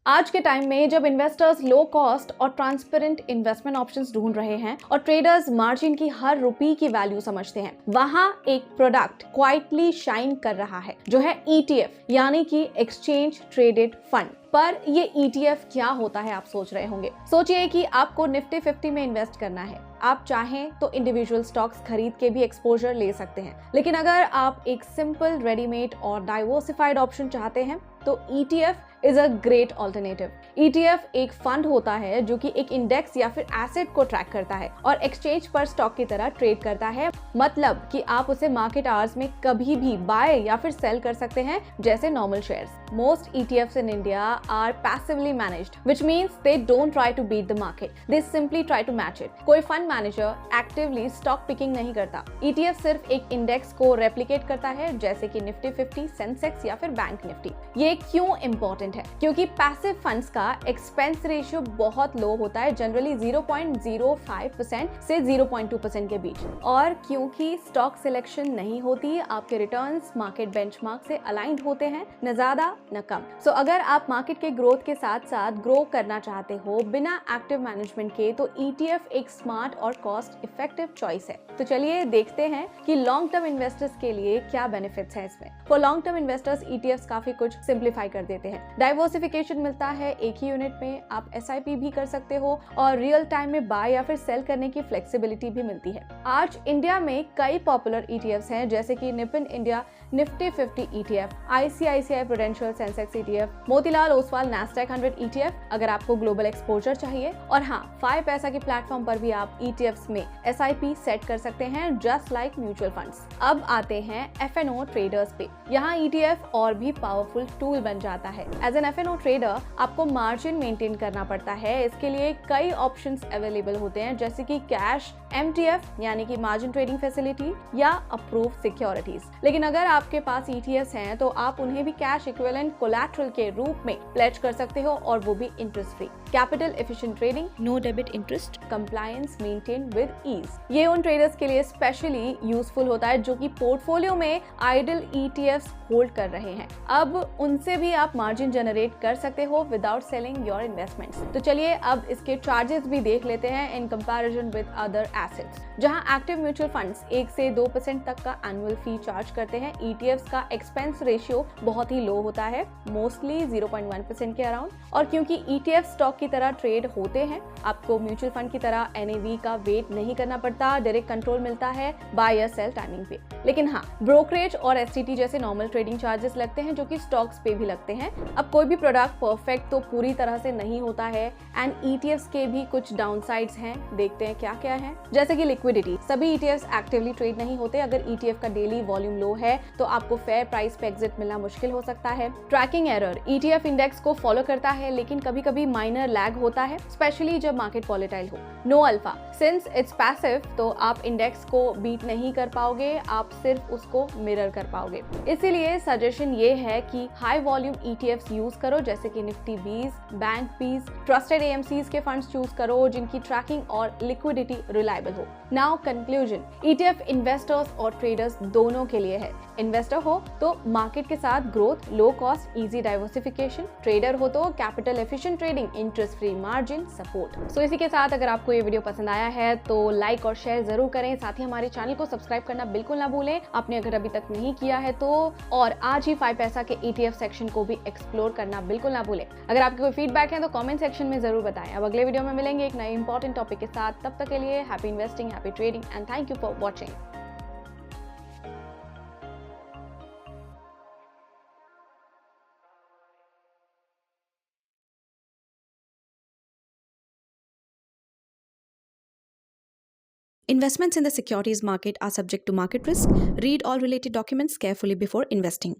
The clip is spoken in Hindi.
आज के टाइम में जब इन्वेस्टर्स लो कॉस्ट और ट्रांसपेरेंट इन्वेस्टमेंट ऑप्शंस ढूंढ रहे हैं और ट्रेडर्स मार्जिन की हर रुपए की वैल्यू समझते हैं, वहां एक प्रोडक्ट क्वाइटली शाइन कर रहा है जो है ETF यानी कि एक्सचेंज ट्रेडेड फंड। पर ये ETF क्या होता है, आप सोच रहे होंगे। सोचिए कि आपको निफ्टी 50 में इन्वेस्ट करना है। आप चाहें तो इंडिविजुअल स्टॉक्स खरीद के भी एक्सपोजर ले सकते हैं, लेकिन अगर आप एक सिंपल, रेडीमेड और डाइवर्सिफाइड ऑप्शन चाहते हैं तो ETF is a great alternative. ETF एक फंड होता है जो कि एक इंडेक्स या फिर एसेट को ट्रैक करता है और एक्सचेंज पर स्टॉक की तरह ट्रेड करता है। मतलब कि आप उसे मार्केट आवर्स में कभी भी बाय या फिर सेल कर सकते हैं जैसे normal shares. Most ETFs in India are passively managed, which means they don't try to beat the market. They simply try to match it. कोई fund manager actively stock picking नहीं करता। ETF सिर्फ एक इंडेक्स को रेप्लिकेट करता है, जैसे कि निफ्टी 50, सेंसेक्स या फिर बैंक निफ्टी। ये क्यों इंपॉर्टेंट है? क्योंकि पैसिव फंड्स का एक्सपेंस रेशियो बहुत लो होता है, जनरली 0.05% से 0.2% के बीच। और क्योंकि स्टॉक सिलेक्शन नहीं होती, आपके रिटर्न्स मार्केट बेंचमार्क से अलाइंड होते हैं, न ज्यादा न कम। सो अगर आप मार्केट के ग्रोथ के साथ साथ ग्रो करना चाहते हो बिना एक्टिव मैनेजमेंट के, तो ETF एक स्मार्ट और कॉस्ट इफेक्टिव चॉइस है। तो चलिए देखते हैं कि लॉन्ग टर्म इन्वेस्टर्स के लिए क्या बेनिफिट्स हैं इसमें। For long term investors ETFs काफी कुछ सिंप्लीफाई कर देते हैं। डाइवर्सिफिकेशन मिलता है एक ही यूनिट में, आप SIP भी कर सकते हो और रियल टाइम में बाय या फिर सेल करने की फ्लेक्सिबिलिटी भी मिलती है। आज इंडिया में कई पॉपुलर ETFs हैं, जैसे कि Nippon India Nifty 50 ETF, ICICI prudential Sensex ETF, Motilal Oswal NASDAQ 100 ETF अगर आपको ग्लोबल एक्सपोजर चाहिए। और हाँ, 5 पैसा के प्लेटफॉर्म पर भी आप ETFs में SIP सेट कर सकते हैं, जस्ट लाइक म्यूचुअल फंड्स। अब आते हैं FNO ट्रेडर्स पे। यहाँ ETF और भी पावरफुल टूल बन जाता है। एज एन FNO ट्रेडर आपको मार्जिन मेंटेन करना पड़ता है। इसके लिए कई ऑप्शंस अवेलेबल होते हैं, जैसे कि कैश, MTF यानी कि मार्जिन ट्रेडिंग फैसिलिटी या अप्रूव सिक्योरिटीज। लेकिन अगर आपके पास ETFs हैं तो आप उन्हें भी कैश इक्विवेलेंट कोलैटरल के रूप में प्लेज कर सकते हो, और वो भी interest free. Capital efficient trading, no debit interest, compliance maintain with ease. ये उन ट्रेडर्स के लिए स्पेशली यूजफुल होता है जो कि पोर्टफोलियो में आइडल ETFs होल्ड कर रहे हैं। अब उनसे भी आप मार्जिन जनरेट कर सकते हो विदाउट सेलिंग योर इन्वेस्टमेंट्स। तो चलिए अब इसके चार्जेस भी देख लेते हैं in comparison with other assets. जहां एक्टिव म्यूचुअल फंड्स 1 से 2% तक का एनुअल फी चार्ज करते हैं, ETFs का एक्सपेंस रेशियो बहुत ही लो होता है, मोस्टली 0.1% के अराउंड। और क्योंकि ETF स्टॉक की तरह ट्रेड होते हैं, आपको म्यूचुअल फंड की तरह NAV का वेट नहीं करना पड़ता, डायरेक्ट कंट्रोल मिलता है बाय या सेल टाइमिंग पे। लेकिन हाँ, ब्रोकरेज और STT जैसे नॉर्मल ट्रेडिंग चार्जेस लगते हैं, जो कि स्टॉक्स पे भी लगते हैं। अब कोई भी प्रोडक्ट परफेक्ट तो पूरी तरह से नहीं होता है, एंड ETFs के भी कुछ डाउनसाइड्स हैं। देखते हैं क्या क्या है। जैसे कि लिक्विडिटी, सभी ETFs एक्टिवली ट्रेड नहीं होते। अगर ETF का डेली वॉल्यूम लो है तो आपको फेयर प्राइस पे एग्जिट मिलना मुश्किल हो सकता है। ट्रैकिंग एरर, ETF इंडेक्स को फॉलो करता है लेकिन कभी कभी माइनर लैग होता है, स्पेशली जब मार्केट वॉलेटाइल हो। No alpha, since it's passive तो आप इंडेक्स को बीट नहीं कर पाओगे, आप सिर्फ उसको मिरर कर पाओगे। इसीलिए सजेशन ये है कि हाई वॉल्यूम ETFs यूज करो, जैसे कि निफ्टी 20, बैंक 20, ट्रस्टेड AMCs के फंड्स चूज करो जिनकी ट्रैकिंग और लिक्विडिटी रिलायबल हो। नाउ कंक्लूजन, ETF इन्वेस्टर्स और ट्रेडर्स दोनों के लिए है। इन्वेस्टर हो तो मार्केट के साथ growth, low cost, easy diversification. Trader हो तो capital efficient trading, interest free margin, support. So इसी के साथ अगर आपको ये वीडियो पसंद आया है तो लाइक और शेयर जरूर करें। साथ ही हमारे चैनल को सब्सक्राइब करना बिल्कुल ना भूलें, आपने अगर अभी तक नहीं किया है तो। और आज ही 5 पैसा के ETF सेक्शन को भी एक्सप्लोर करना बिल्कुल ना भूलें। अगर आपके कोई फीडबैक है तो कमेंट सेक्शन में जरूर बताएं। अब अगले वीडियो में मिलेंगे एक नए इंपॉर्टेंट टॉपिक के साथ। तब तक के लिए happy investing, happy trading and thank you for watching. Investments in the securities market are subject to market risk. Read all related documents carefully before investing.